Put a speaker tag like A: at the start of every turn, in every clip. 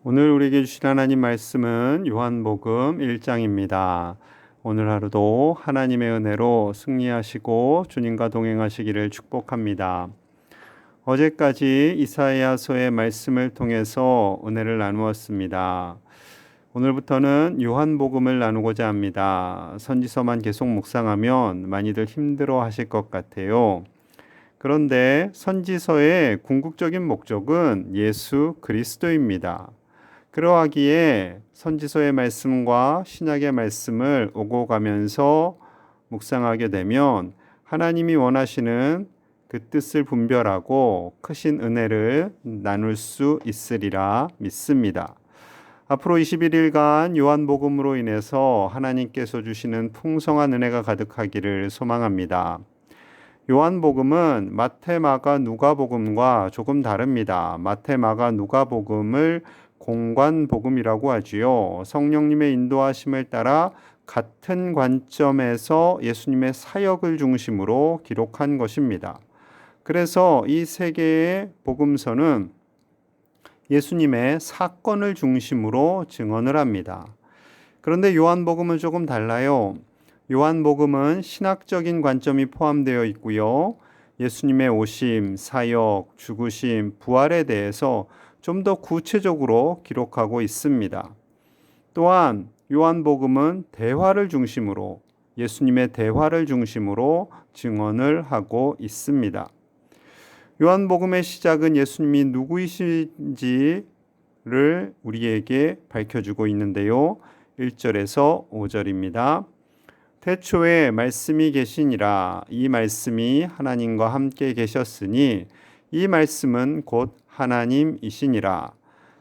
A: 오늘 우리에게 주신 하나님 말씀은 요한복음 1장입니다. 오늘 하루도 하나님의 은혜로 승리하시고 주님과 동행하시기를 축복합니다. 어제까지 이사야서의 말씀을 통해서 은혜를 나누었습니다. 오늘부터는 요한복음을 나누고자 합니다. 선지서만 계속 묵상하면 많이들 힘들어 하실 것 같아요. 그런데 선지서의 궁극적인 목적은 예수 그리스도입니다. 그러하기에 선지서의 말씀과 신약의 말씀을 오고 가면서 묵상하게 되면 하나님이 원하시는 그 뜻을 분별하고 크신 은혜를 나눌 수 있으리라 믿습니다. 앞으로 21일간 요한복음으로 인해서 하나님께서 주시는 풍성한 은혜가 가득하기를 소망합니다. 요한복음은 마태, 마가, 누가복음과 조금 다릅니다. 마태, 마가, 누가복음을 공관복음이라고 하지요. 성령님의 인도하심을 따라 같은 관점에서 예수님의 사역을 중심으로 기록한 것입니다. 그래서 이 세 개의 복음서는 예수님의 사건을 중심으로 증언을 합니다. 그런데 요한복음은 조금 달라요. 요한복음은 신학적인 관점이 포함되어 있고요. 예수님의 오심, 사역, 죽으심, 부활에 대해서 좀 더 구체적으로 기록하고 있습니다. 또한 요한복음은 대화를 중심으로 예수님의 대화를 중심으로 증언을 하고 있습니다. 요한복음의 시작은 예수님이 누구이신지를 우리에게 밝혀주고 있는데요. 1절에서 5절입니다. 태초에 말씀이 계시니라. 이 말씀이 하나님과 함께 계셨으니 이 말씀은 곧 하나님이시니라.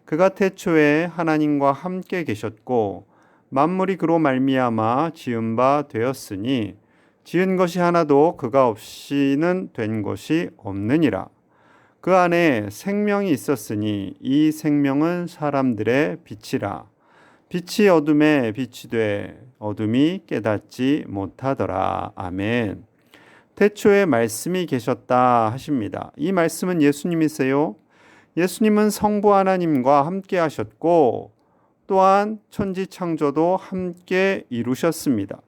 A: 그가 태초에 하나님과 함께 계셨고 만물이 그로 말미암아 지은 바 되었으니 지은 것이 하나도 그가 없이는 된 것이 없느니라. 그 안에 생명이 있었으니 이 생명은 사람들의 빛이라. 빛이 어둠에 빛이 돼 어둠이 깨닫지 못하더라. 아멘. 태초에 말씀이 계셨다 하십니다. 이 말씀은 예수님이세요. 예수님은 성부 하나님과 함께 하셨고 또한 천지 창조도 함께 이루셨습니다.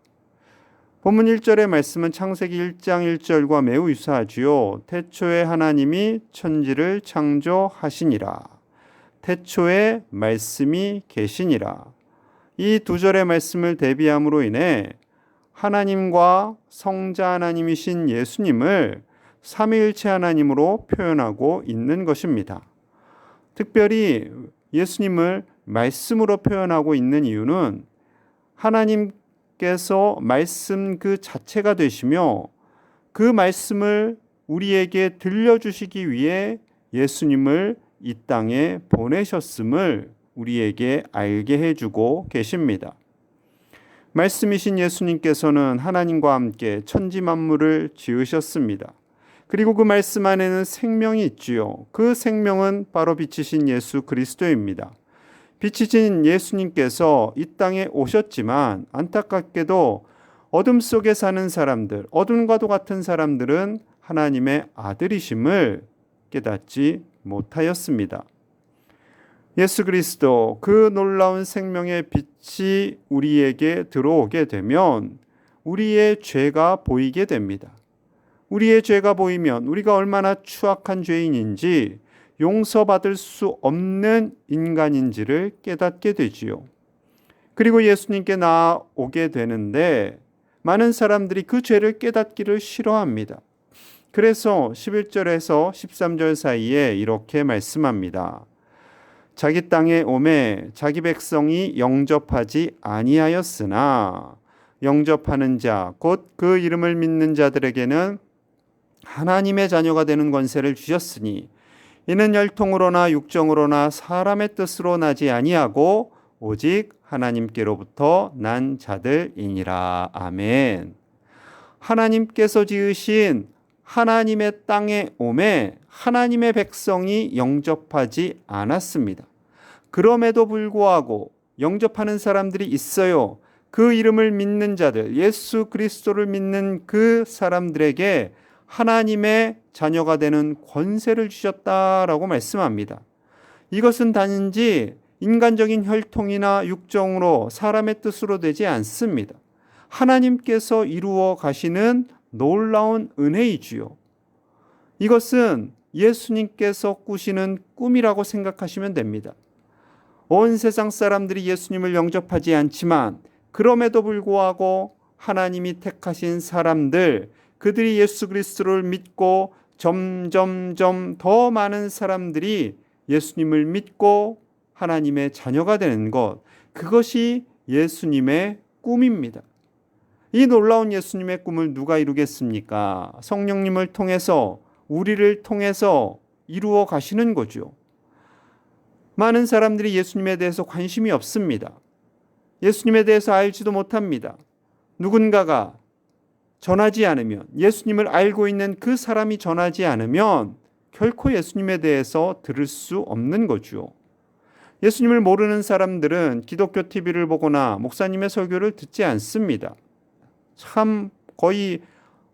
A: 본문 1절의 말씀은 창세기 1장 1절과 매우 유사하지요. 태초에 하나님이 천지를 창조하시니라. 태초에 말씀이 계시니라. 이 두 절의 말씀을 대비함으로 인해 하나님과 성자 하나님이신 예수님을 삼위일체 하나님으로 표현하고 있는 것입니다. 특별히 예수님을 말씀으로 표현하고 있는 이유는 하나님께서 말씀 그 자체가 되시며 그 말씀을 우리에게 들려주시기 위해 예수님을 이 땅에 보내셨음을 우리에게 알게 해주고 계십니다. 말씀이신 예수님께서는 하나님과 함께 천지 만물을 지으셨습니다. 그리고 그 말씀 안에는 생명이 있지요. 그 생명은 바로 빛이신 예수 그리스도입니다. 빛이신 예수님께서 이 땅에 오셨지만 안타깝게도 어둠 속에 사는 사람들, 어둠과도 같은 사람들은 하나님의 아들이심을 깨닫지 못하였습니다. 예수 그리스도 그 놀라운 생명의 빛이 우리에게 들어오게 되면 우리의 죄가 보이게 됩니다. 우리의 죄가 보이면 우리가 얼마나 추악한 죄인인지 용서받을 수 없는 인간인지를 깨닫게 되지요. 그리고 예수님께 나아오게 되는데 많은 사람들이 그 죄를 깨닫기를 싫어합니다. 그래서 11절에서 13절 사이에 이렇게 말씀합니다. 자기 땅에 오매 자기 백성이 영접하지 아니하였으나 영접하는 자 곧 그 이름을 믿는 자들에게는 하나님의 자녀가 되는 권세를 주셨으니 이는 혈통으로나 육정으로나 사람의 뜻으로 나지 아니하고 오직 하나님께로부터 난 자들이니라. 아멘. 하나님께서 지으신 하나님의 땅에 오매 하나님의 백성이 영접하지 않았습니다. 그럼에도 불구하고 영접하는 사람들이 있어요. 그 이름을 믿는 자들, 예수 그리스도를 믿는 그 사람들에게 하나님의 자녀가 되는 권세를 주셨다라고 말씀합니다. 이것은 단지 인간적인 혈통이나 육정으로 사람의 뜻으로 되지 않습니다. 하나님께서 이루어 가시는 놀라운 은혜이지요. 이것은 예수님께서 꾸시는 꿈이라고 생각하시면 됩니다. 온 세상 사람들이 예수님을 영접하지 않지만 그럼에도 불구하고 하나님이 택하신 사람들, 그들이 예수 그리스도를 믿고 점점점 더 많은 사람들이 예수님을 믿고 하나님의 자녀가 되는 것, 그것이 예수님의 꿈입니다. 이 놀라운 예수님의 꿈을 누가 이루겠습니까? 성령님을 통해서, 우리를 통해서 이루어 가시는 거죠. 많은 사람들이 예수님에 대해서 관심이 없습니다. 예수님에 대해서 알지도 못합니다. 누군가가 전하지 않으면, 예수님을 알고 있는 그 사람이 전하지 않으면 결코 예수님에 대해서 들을 수 없는 거죠. 예수님을 모르는 사람들은 기독교 TV를 보거나 목사님의 설교를 듣지 않습니다. 참 거의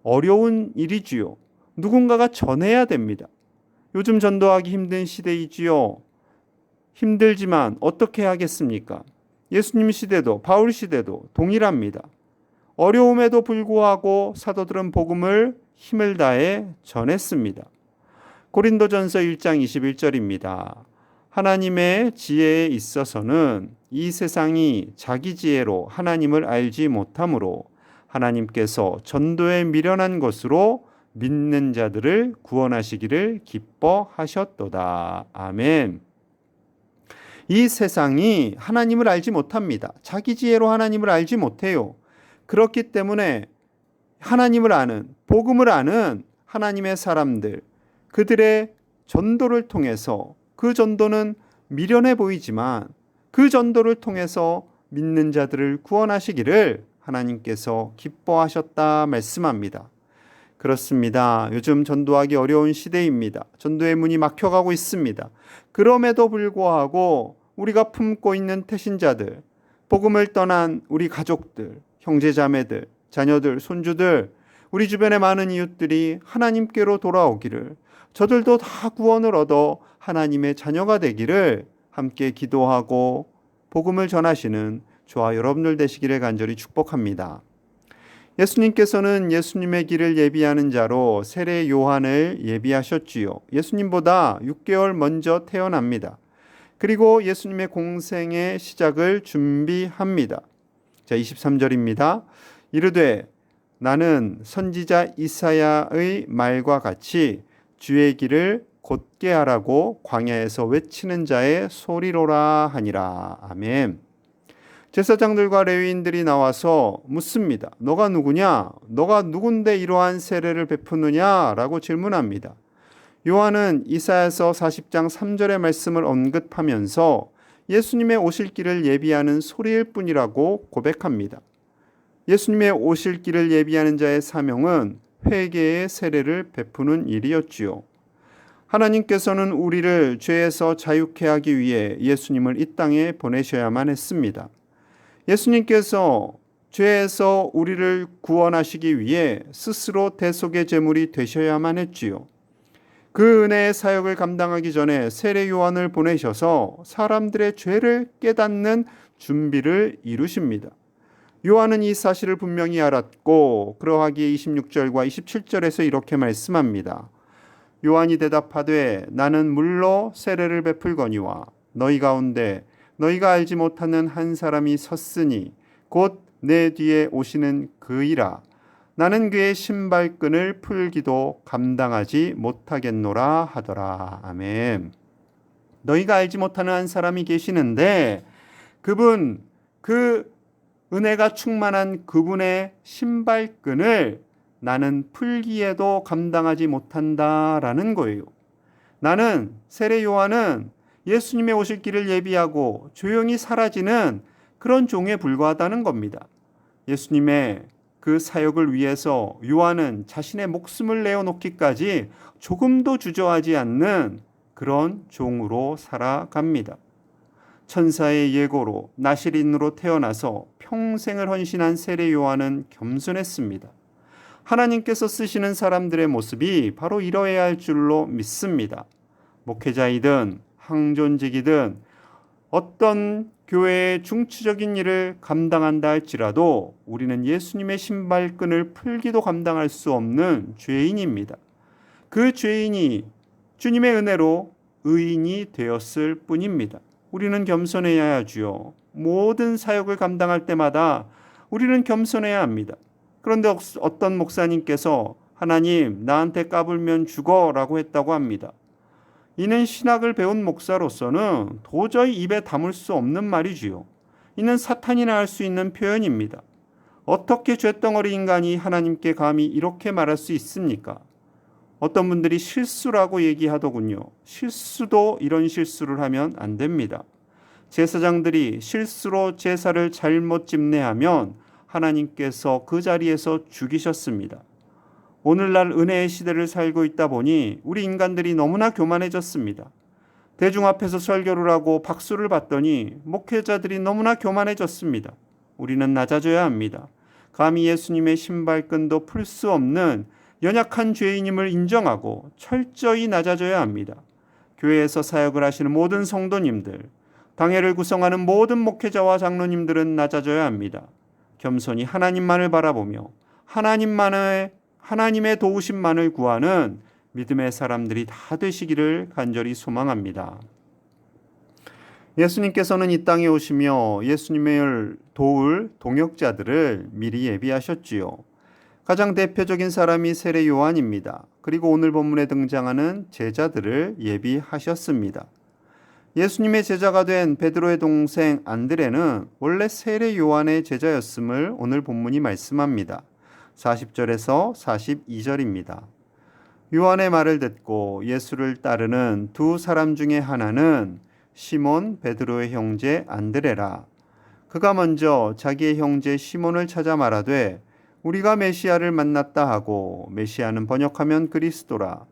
A: 어려운 일이지요. 누군가가 전해야 됩니다. 요즘 전도하기 힘든 시대이지요. 힘들지만 어떻게 하겠습니까? 예수님 시대도 바울 시대도 동일합니다. 어려움에도 불구하고 사도들은 복음을 힘을 다해 전했습니다. 고린도전서 1장 21절입니다. 하나님의 지혜에 있어서는 이 세상이 자기 지혜로 하나님을 알지 못하므로 하나님께서 전도에 미련한 것으로 믿는 자들을 구원하시기를 기뻐하셨도다. 아멘. 이 세상이 하나님을 알지 못합니다. 자기 지혜로 하나님을 알지 못해요. 그렇기 때문에 하나님을 아는, 복음을 아는 하나님의 사람들, 그들의 전도를 통해서, 그 전도는 미련해 보이지만 그 전도를 통해서 믿는 자들을 구원하시기를 하나님께서 기뻐하셨다 말씀합니다. 그렇습니다. 요즘 전도하기 어려운 시대입니다. 전도의 문이 막혀가고 있습니다. 그럼에도 불구하고 우리가 품고 있는 태신자들, 복음을 떠난 우리 가족들, 형제자매들, 자녀들, 손주들, 우리 주변의 많은 이웃들이 하나님께로 돌아오기를, 저들도 다 구원을 얻어 하나님의 자녀가 되기를 함께 기도하고 복음을 전하시는 저와 여러분들 되시기를 간절히 축복합니다. 예수님께서는 예수님의 길을 예비하는 자로 세례 요한을 예비하셨지요. 예수님보다 6개월 먼저 태어납니다. 그리고 예수님의 공생의 시작을 준비합니다. 자, 23절입니다. 이르되 나는 선지자 이사야의 말과 같이 주의 길을 곧게 하라고 광야에서 외치는 자의 소리로라 하니라. 아멘. 제사장들과 레위인들이 나와서 묻습니다. 너가 누구냐? 너가 누군데 이러한 세례를 베푸느냐? 라고 질문합니다. 요한은 이사야서 40장 3절의 말씀을 언급하면서 예수님의 오실 길을 예비하는 소리일 뿐이라고 고백합니다. 예수님의 오실 길을 예비하는 자의 사명은 회개의 세례를 베푸는 일이었지요. 하나님께서는 우리를 죄에서 자유케 하기 위해 예수님을 이 땅에 보내셔야만 했습니다. 예수님께서 죄에서 우리를 구원하시기 위해 스스로 대속의 제물이 되셔야만 했지요. 그 은혜의 사역을 감당하기 전에 세례 요한을 보내셔서 사람들의 죄를 깨닫는 준비를 이루십니다. 요한은 이 사실을 분명히 알았고 그러하기에 26절과 27절에서 이렇게 말씀합니다. 요한이 대답하되 나는 물로 세례를 베풀거니와 너희 가운데 너희가 알지 못하는 한 사람이 섰으니 곧 내 뒤에 오시는 그이라. 나는 그의 신발끈을 풀기도 감당하지 못하겠노라 하더라. 아멘. 너희가 알지 못하는 한 사람이 계시는데 그분, 그 은혜가 충만한 그분의 신발끈을 나는 풀기에도 감당하지 못한다라는 거예요. 나는, 세례 요한은 예수님의 오실 길을 예비하고 조용히 사라지는 그런 종에 불과하다는 겁니다. 예수님의 그 사역을 위해서 요한은 자신의 목숨을 내어놓기까지 조금도 주저하지 않는 그런 종으로 살아갑니다. 천사의 예고로 나시린으로 태어나서 평생을 헌신한 세례 요한은 겸손했습니다. 하나님께서 쓰시는 사람들의 모습이 바로 이러해야 할 줄로 믿습니다. 목회자이든 항존직이든 어떤 교회의 중추적인 일을 감당한다 할지라도 우리는 예수님의 신발끈을 풀기도 감당할 수 없는 죄인입니다. 그 죄인이 주님의 은혜로 의인이 되었을 뿐입니다. 우리는 겸손해야 하지요. 모든 사역을 감당할 때마다 우리는 겸손해야 합니다. 그런데 어떤 목사님께서 하나님 나한테 까불면 죽어라고 했다고 합니다. 이는 신학을 배운 목사로서는 도저히 입에 담을 수 없는 말이지요. 이는 사탄이나 할 수 있는 표현입니다. 어떻게 쇳덩어리 인간이 하나님께 감히 이렇게 말할 수 있습니까? 어떤 분들이 실수라고 얘기하더군요. 실수도 이런 실수를 하면 안 됩니다. 제사장들이 실수로 제사를 잘못 집례하면 하나님께서 그 자리에서 죽이셨습니다. 오늘날 은혜의 시대를 살고 있다 보니 우리 인간들이 너무나 교만해졌습니다. 대중 앞에서 설교를 하고 박수를 받더니 목회자들이 너무나 교만해졌습니다. 우리는 낮아져야 합니다. 감히 예수님의 신발끈도 풀 수 없는 연약한 죄인임을 인정하고 철저히 낮아져야 합니다. 교회에서 사역을 하시는 모든 성도님들, 당회를 구성하는 모든 목회자와 장로님들은 낮아져야 합니다. 겸손히 하나님만을 바라보며 하나님의 도우심만을 구하는 믿음의 사람들이 다 되시기를 간절히 소망합니다. 예수님께서는 이 땅에 오시며 예수님을 도울 동역자들을 미리 예비하셨지요. 가장 대표적인 사람이 세례 요한입니다. 그리고 오늘 본문에 등장하는 제자들을 예비하셨습니다. 예수님의 제자가 된 베드로의 동생 안드레는 원래 세례 요한의 제자였음을 오늘 본문이 말씀합니다. 40절에서 42절입니다. 요한의 말을 듣고 예수를 따르는 두 사람 중에 하나는 시몬 베드로의 형제 안드레라. 그가 먼저 자기의 형제 시몬을 찾아 말하되 우리가 메시아를 만났다 하고, 메시아는 번역하면 그리스도라.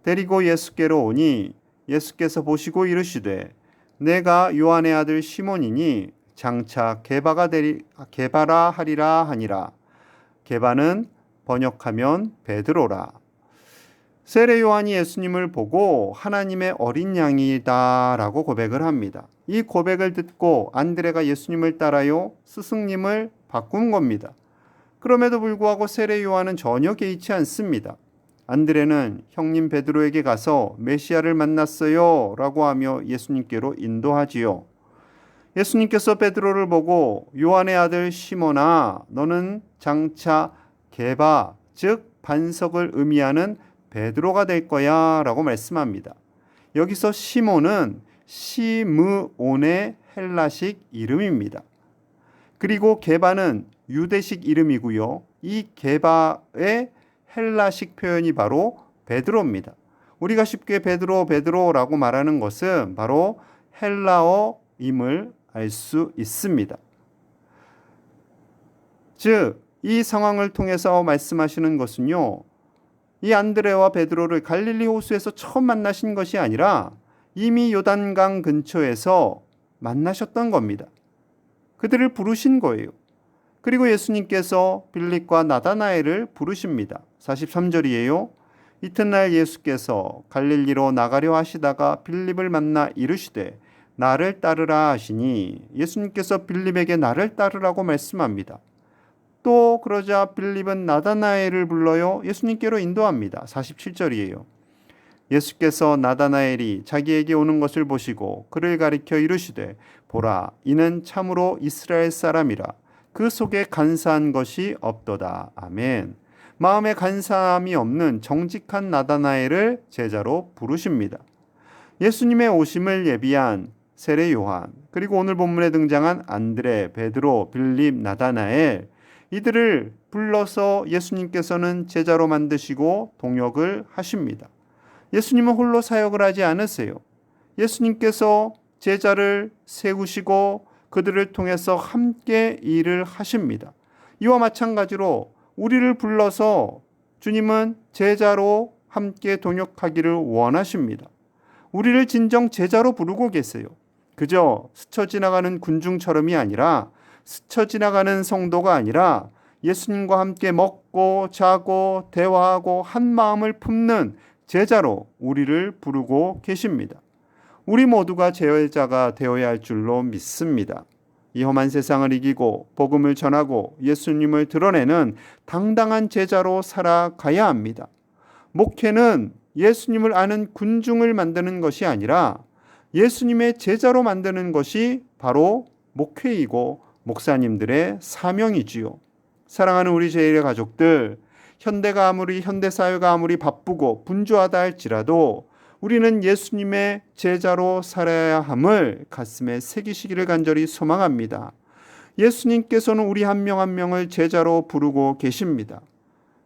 A: 데리고 예수께로 오니 예수께서 보시고 이르시되 내가 요한의 아들 시몬이니 장차 게바라 하리라 하니라. 게바는 번역하면 베드로라. 세례 요한이 예수님을 보고 하나님의 어린 양이다 라고 고백을 합니다. 이 고백을 듣고 안드레가 예수님을 따라요 스승님을 바꾼 겁니다. 그럼에도 불구하고 세례 요한은 전혀 개의치 않습니다. 안드레는 형님 베드로에게 가서 메시아를 만났어요 라고 하며 예수님께로 인도하지요. 예수님께서 베드로를 보고 요한의 아들 시몬아 너는 장차 게바 즉 반석을 의미하는 베드로가 될 거야 라고 말씀합니다. 여기서 시몬은 시므온의 헬라식 이름입니다. 그리고 게바는 유대식 이름이고요. 이 게바의 헬라식 표현이 바로 베드로입니다. 우리가 쉽게 베드로라고 말하는 것은 바로 헬라어임을 알 수 있습니다. 즉, 이 상황을 통해서 말씀하시는 것은요. 이 안드레와 베드로를 갈릴리 호수에서 처음 만나신 것이 아니라 이미 요단강 근처에서 만나셨던 겁니다. 그들을 부르신 거예요. 그리고 예수님께서 빌립과 나다나엘을 부르십니다. 43절이에요. 이튿날 예수께서 갈릴리로 나가려 하시다가 빌립을 만나 이르시되 나를 따르라 하시니 예수님께서 빌립에게 나를 따르라고 말씀합니다. 또 그러자 빌립은 나다나엘을 불러요 예수님께로 인도합니다. 47절이에요. 예수께서 나다나엘이 자기에게 오는 것을 보시고 그를 가리켜 이르시되 보라 이는 참으로 이스라엘 사람이라 그 속에 간사한 것이 없도다. 아멘. 마음에 간사함이 없는 정직한 나다나엘을 제자로 부르십니다. 예수님의 오심을 예비한 세례 요한, 그리고 오늘 본문에 등장한 안드레, 베드로, 빌립, 나다나엘, 이들을 불러서 예수님께서는 제자로 만드시고 동역을 하십니다. 예수님은 홀로 사역을 하지 않으세요. 예수님께서 제자를 세우시고 그들을 통해서 함께 일을 하십니다. 이와 마찬가지로 우리를 불러서 주님은 제자로 함께 동역하기를 원하십니다. 우리를 진정 제자로 부르고 계세요. 그저 스쳐 지나가는 군중처럼이 아니라 스쳐 지나가는 성도가 아니라 예수님과 함께 먹고 자고 대화하고 한 마음을 품는 제자로 우리를 부르고 계십니다. 우리 모두가 제자가 되어야 할 줄로 믿습니다. 이 험한 세상을 이기고 복음을 전하고 예수님을 드러내는 당당한 제자로 살아가야 합니다. 목회는 예수님을 아는 군중을 만드는 것이 아니라 예수님의 제자로 만드는 것이 바로 목회이고 목사님들의 사명이지요. 사랑하는 우리 제1의 가족들, 현대사회가 아무리 바쁘고 분주하다 할지라도 우리는 예수님의 제자로 살아야 함을 가슴에 새기시기를 간절히 소망합니다. 예수님께서는 우리 한 명 한 명을 제자로 부르고 계십니다.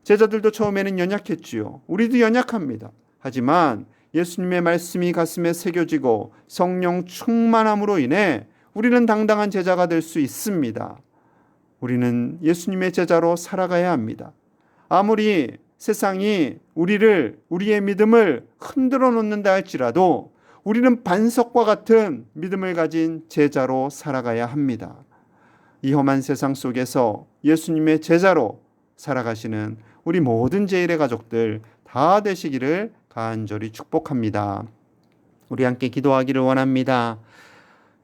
A: 제자들도 처음에는 연약했지요. 우리도 연약합니다. 하지만 예수님의 말씀이 가슴에 새겨지고 성령 충만함으로 인해 우리는 당당한 제자가 될 수 있습니다. 우리는 예수님의 제자로 살아가야 합니다. 아무리 세상이 우리의 믿음을 흔들어 놓는다 할지라도 우리는 반석과 같은 믿음을 가진 제자로 살아가야 합니다. 이 험한 세상 속에서 예수님의 제자로 살아가시는 우리 모든 제1의 가족들 다 되시기를 간절히 축복합니다. 우리 함께 기도하기를 원합니다.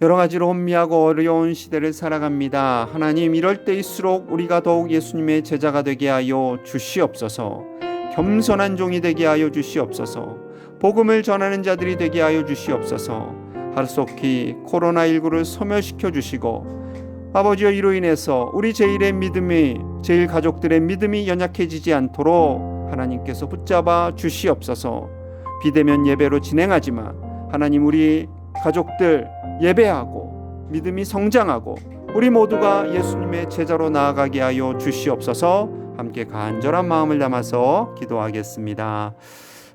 A: 여러 가지로 혼미하고 어려운 시대를 살아갑니다. 하나님, 이럴 때일수록 우리가 더욱 예수님의 제자가 되게 하여 주시옵소서. 겸손한 종이 되게 하여 주시옵소서. 복음을 전하는 자들이 되게 하여 주시옵소서. 하루속히 코로나19를 소멸시켜 주시고 아버지여, 이로 인해서 우리 제1 가족들의 믿음이 연약해지지 않도록 하나님께서 붙잡아 주시옵소서. 비대면 예배로 진행하지만 하나님, 우리 가족들 예배하고 믿음이 성장하고 우리 모두가 예수님의 제자로 나아가게 하여 주시옵소서. 함께 간절한 마음을 담아서 기도하겠습니다.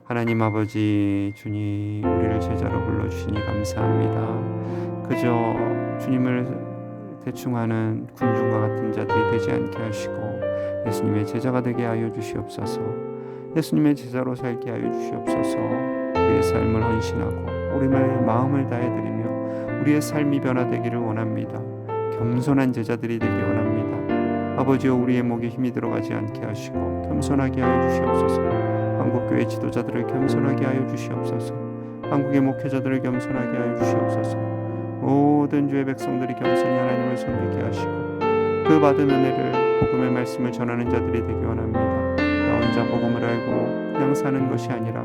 A: 하나님 아버지, 주님 우리를 제자로 불러주시니 감사합니다. 그저 주님을 대충 하는 군중과 같은 자들이 되지 않게 하시고 예수님의 제자가 되게 하여 주시옵소서. 예수님의 제자로 살게 하여 주시옵소서. 우리의 삶을 헌신하고 우리의 마음을 다해드리며 우리의 삶이 변화되기를 원합니다. 겸손한 제자들이 되기 원합니다. 아버지여, 우리의 목에 힘이 들어가지 않게 하시고 겸손하게 하여 주시옵소서. 한국교회 지도자들을 겸손하게 하여 주시옵소서. 한국의 목회자들을 겸손하게 하여 주시옵소서. 모든 주의 백성들이 겸손히 하나님을 섬기게 하시고 그 받은 은혜를 복음의 말씀을 전하는 자들이 되기 원합니다. 나 혼자 복음을 알고 그냥 사는 것이 아니라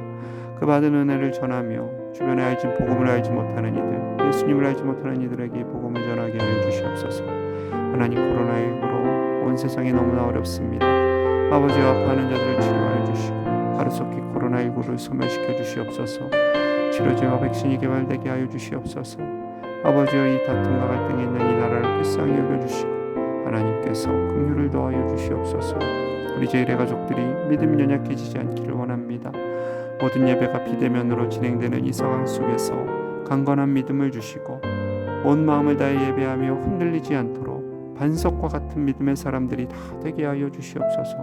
A: 그 받은 은혜를 전하며 주변에 복음을 알지 못하는 이들, 예수님을 알지 못하는 이들에게 복음을 전하게 하여 주시옵소서. 하나님, 코로나19로 온 세상이 너무나 어렵습니다. 아버지, 아파하는 자들을 치료하여 주시고 하루속히 코로나19를 소멸시켜 주시옵소서. 치료제와 백신이 개발되게 하여 주시옵소서. 아버지여, 이 다툼과 갈등이 있는 이 나라를 불쌍히 여겨주시고 하나님께서 긍휼을 더하여 주시옵소서. 우리 제1의 가족들이 믿음이 연약해지지 않기를 원합니다. 모든 예배가 비대면으로 진행되는 이 상황 속에서 강건한 믿음을 주시고 온 마음을 다해 예배하며 흔들리지 않도록 반석과 같은 믿음의 사람들이 다 되게 하여 주시옵소서.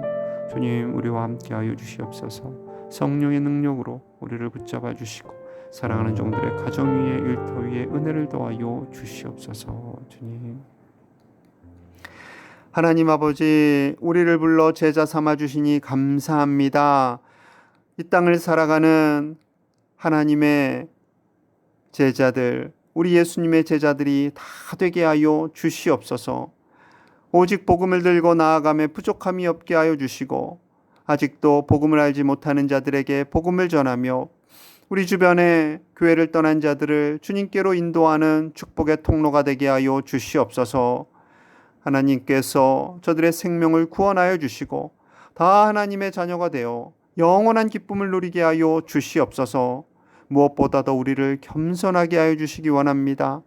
A: 주님, 우리와 함께 하여 주시옵소서. 성령의 능력으로 우리를 붙잡아 주시고 사랑하는 종들의 가정 위에 일터 위에 은혜를 더하여 주시옵소서. 주님, 하나님 아버지, 우리를 불러 제자 삼아 주시니 감사합니다. 이 땅을 살아가는 하나님의 제자들, 우리 예수님의 제자들이 다 되게 하여 주시옵소서. 오직 복음을 들고 나아가며 부족함이 없게 하여 주시고 아직도 복음을 알지 못하는 자들에게 복음을 전하며 우리 주변에 교회를 떠난 자들을 주님께로 인도하는 축복의 통로가 되게 하여 주시옵소서. 하나님께서 저들의 생명을 구원하여 주시고 다 하나님의 자녀가 되어 영원한 기쁨을 누리게 하여 주시옵소서. 무엇보다도 우리를 겸손하게 하여 주시기 원합니다.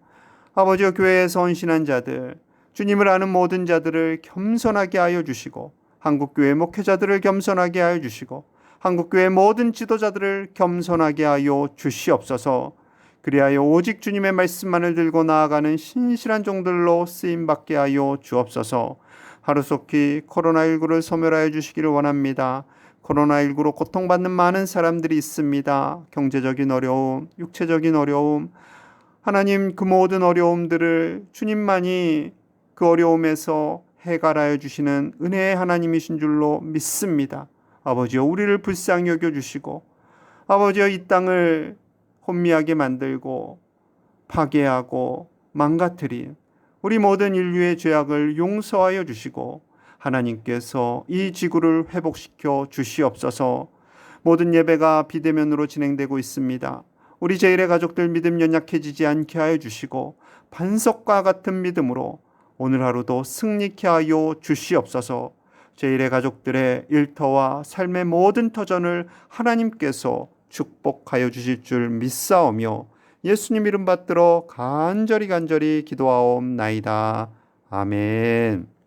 A: 아버지여, 교회에서 헌신한 자들, 주님을 아는 모든 자들을 겸손하게 하여 주시고 한국교회 목회자들을 겸손하게 하여 주시고 한국교회 모든 지도자들을 겸손하게 하여 주시옵소서. 그리하여 오직 주님의 말씀만을 들고 나아가는 신실한 종들로 쓰임받게 하여 주옵소서. 하루속히 코로나19를 소멸하여 주시기를 원합니다. 코로나19로 고통받는 많은 사람들이 있습니다. 경제적인 어려움, 육체적인 어려움, 하나님, 그 모든 어려움들을 주님만이 그 어려움에서 해결하여 주시는 은혜의 하나님이신 줄로 믿습니다. 아버지여, 우리를 불쌍히 여겨주시고 아버지여, 이 땅을 혼미하게 만들고 파괴하고 망가뜨린 우리 모든 인류의 죄악을 용서하여 주시고 하나님께서 이 지구를 회복시켜 주시옵소서. 모든 예배가 비대면으로 진행되고 있습니다. 우리 제일의 가족들 믿음 연약해지지 않게 하여 주시고 반석과 같은 믿음으로 오늘 하루도 승리케 하여 주시옵소서. 제일의 가족들의 일터와 삶의 모든 터전을 하나님께서 축복하여 주실 줄 믿사오며 예수님 이름 받들어 간절히 기도하옵나이다. 아멘.